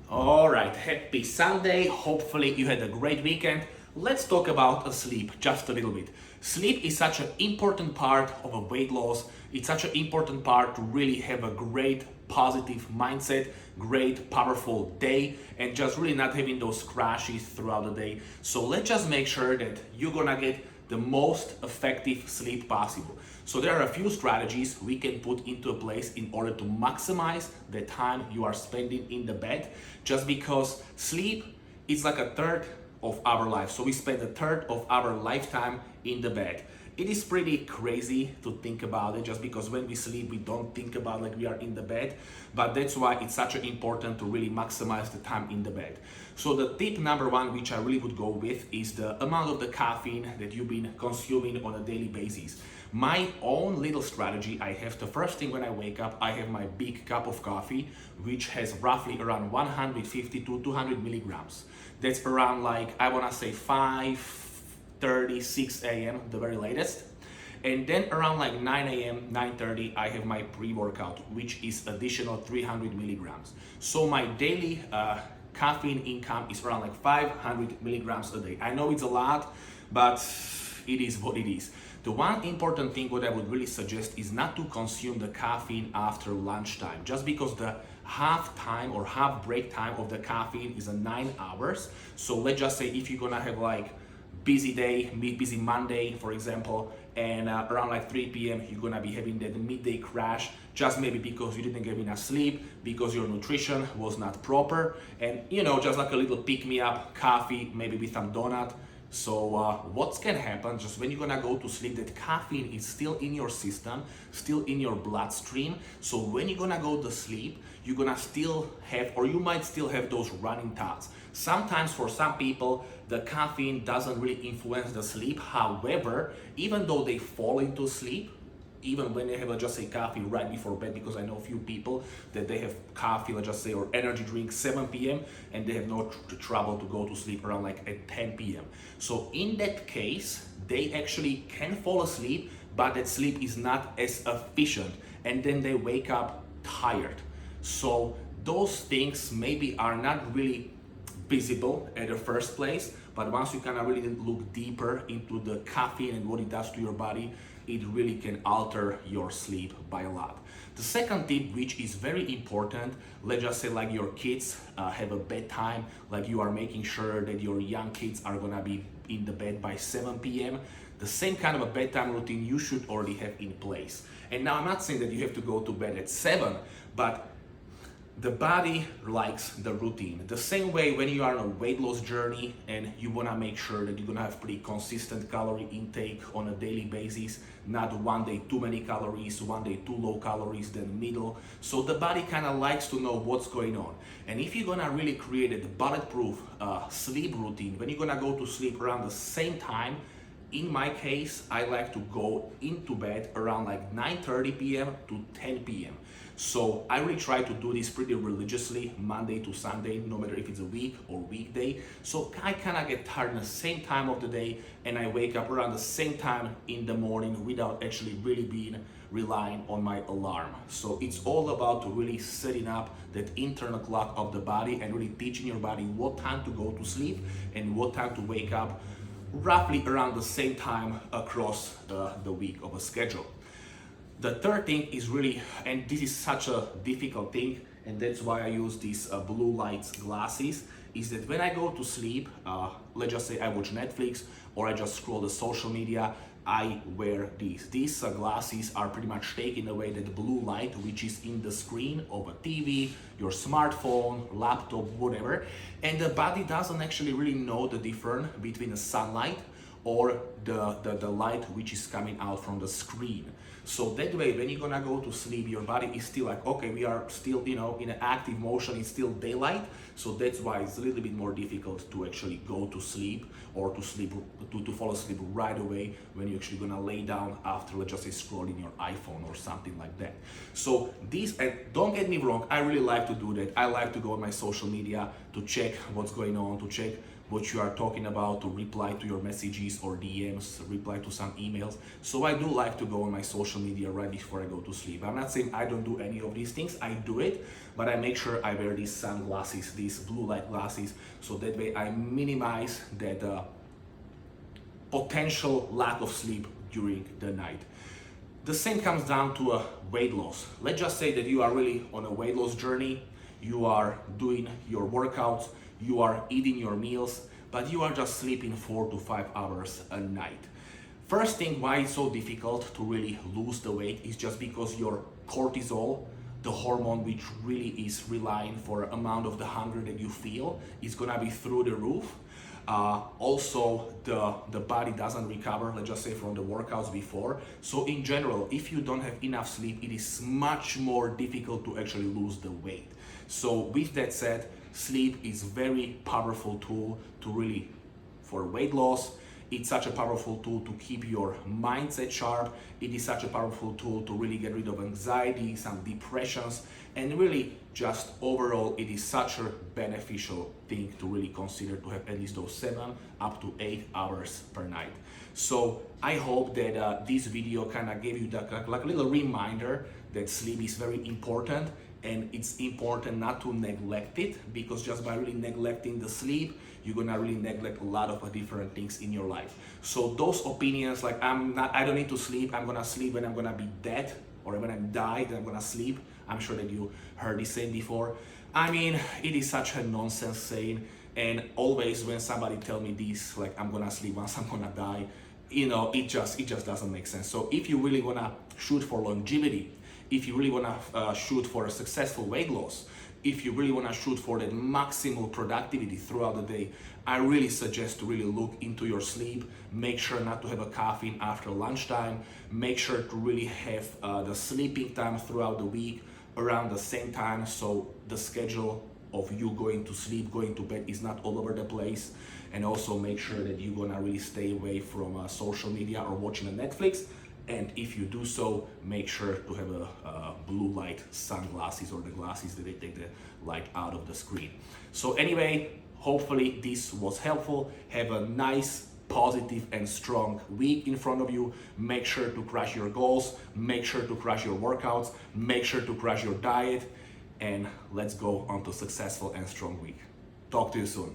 All right, happy Sunday. Hopefully you had a great weekend. Let's talk about sleep just a little bit. Sleep is such an important part of a weight loss. It's such an important part to really have a great positive mindset, great powerful day, and just really not having those crashes throughout the day. So let's just make sure that you're gonna get the most effective sleep possible. So there are a few strategies we can put into place in order to maximize the time you are spending in the bed, just because sleep is like a third of our life. So we spend a third of our lifetime in the bed. It is pretty crazy to think about it, just because when we sleep we don't think about like we are in the bed, but that's why it's such important to really maximize the time in the bed. So the tip number one, which I really would go with, is the amount of the caffeine that you've been consuming on a daily basis. My own little strategy I have: the first thing when I wake up, I have my big cup of coffee, which has roughly around 150 to 200 milligrams. That's around, like, I wanna say 5:30, 6 a.m. the very latest. And then around like 9 a.m., 9:30, I have my pre-workout, which is additional 300 milligrams. So my daily caffeine income is around like 500 milligrams a day. I know it's a lot, but it is what it is. The one important thing what I would really suggest is not to consume the caffeine after lunchtime, just because the half time or half break time of the caffeine is 9 hours. So let's just say if you're gonna have like busy day, busy Monday, for example, and around like 3 p.m. you're gonna be having that midday crash, just maybe because you didn't get enough sleep, because your nutrition was not proper, and just like a little pick-me-up coffee, maybe with some donut. So what's gonna happen, just when you're gonna go to sleep, that caffeine is still in your system, still in your bloodstream. So when you're gonna go to sleep, you're gonna still have, or you might still have, those running thoughts. Sometimes for some people, the caffeine doesn't really influence the sleep. However, even though they fall into sleep, even when they have just a coffee right before bed, because I know a few people that they have coffee, let's just say, or energy drink 7 p.m. and they have no trouble to go to sleep around like at 10 p.m. So in that case, they actually can fall asleep, but that sleep is not as efficient, and then they wake up tired. So those things maybe are not really visible at the first place, but once you kind of really look deeper into the caffeine and what it does to your body, it really can alter your sleep by a lot. The second tip, which is very important, let's just say like your kids have a bedtime, like you are making sure that your young kids are gonna be in the bed by 7 p.m. The same kind of a bedtime routine you should already have in place. And now I'm not saying that you have to go to bed at 7, but the body likes the routine. The same way when you are on a weight loss journey and you wanna make sure that you're gonna have pretty consistent calorie intake on a daily basis, not one day too many calories, one day too low calories, then middle. So the body kinda likes to know what's going on. And if you're gonna really create a bulletproof sleep routine, when you're gonna go to sleep around the same time, in my case, I like to go into bed around like 9:30 p.m. to 10 p.m. So I really try to do this pretty religiously, Monday to Sunday, no matter if it's a week or weekday. So I kind of get tired in the same time of the day, and I wake up around the same time in the morning without actually really being relying on my alarm. So it's all about really setting up that internal clock of the body and really teaching your body what time to go to sleep and what time to wake up, roughly around the same time across the week of a schedule. The third thing is really, and this is such a difficult thing, and that's why I use these blue lights glasses, is that when I go to sleep, let's just say I watch Netflix or I just scroll the social media, I wear these. These glasses are pretty much taking away that blue light which is in the screen of a TV, your smartphone, laptop, whatever, and the body doesn't actually really know the difference between the sunlight or the light which is coming out from the screen. So that way, when you're gonna go to sleep, your body is still like, okay, we are still, in an active motion, it's still daylight. So that's why it's a little bit more difficult to actually go to sleep or to fall asleep right away when you're actually gonna lay down after, let's just say, scrolling your iPhone or something like that. So these, and don't get me wrong, I really like to do that. I like to go on my social media to check what's going on, to check what you are talking about, to reply to your messages or DMs, reply to some emails. So I do like to go on my social media right before I go to sleep. I'm not saying I don't do any of these things, I do it, but I make sure I wear these sunglasses, these blue light glasses, so that way I minimize that potential lack of sleep during the night. The same comes down to a weight loss. Let's just say that you are really on a weight loss journey, you are doing your workouts, you are eating your meals, but you are just sleeping 4 to 5 hours a night. First thing why it's so difficult to really lose the weight is just because your cortisol, the hormone which really is relying for amount of the hunger that you feel, is gonna be through the roof. Also, the body doesn't recover, let's just say, from the workouts before. So in general, if you don't have enough sleep, it is much more difficult to actually lose the weight. So with that said, sleep is very powerful tool to really, for weight loss. It's such a powerful tool to keep your mindset sharp. It is such a powerful tool to really get rid of anxiety, some depressions, and really just overall, it is such a beneficial thing to really consider, to have at least those 7 up to 8 hours per night. So I hope that this video kind of gave you like a little reminder that sleep is very important, and it's important not to neglect it, because just by really neglecting the sleep, you're gonna really neglect a lot of different things in your life. So those opinions like I don't need to sleep, I'm gonna sleep when I'm gonna be dead, or when I'm died, I'm gonna sleep. I'm sure that you heard this saying before. I mean, it is such a nonsense saying, and always when somebody tell me this, like I'm gonna sleep once I'm gonna die, you know, it just doesn't make sense. So if you really wanna shoot for longevity, if you really wanna shoot for a successful weight loss, if you really wanna shoot for that maximal productivity throughout the day, I really suggest to really look into your sleep. Make sure not to have a caffeine after lunchtime. Make sure to really have the sleeping time throughout the week around the same time, so the schedule of you going to sleep, going to bed is not all over the place. And also make sure that you're gonna really stay away from social media or watching a Netflix. And if you do so, make sure to have a blue light sunglasses, or the glasses that they take the light out of the screen. So anyway, hopefully this was helpful. Have a nice, positive and strong week in front of you. Make sure to crush your goals, make sure to crush your workouts, make sure to crush your diet, and let's go on to a successful and strong week. Talk to you soon.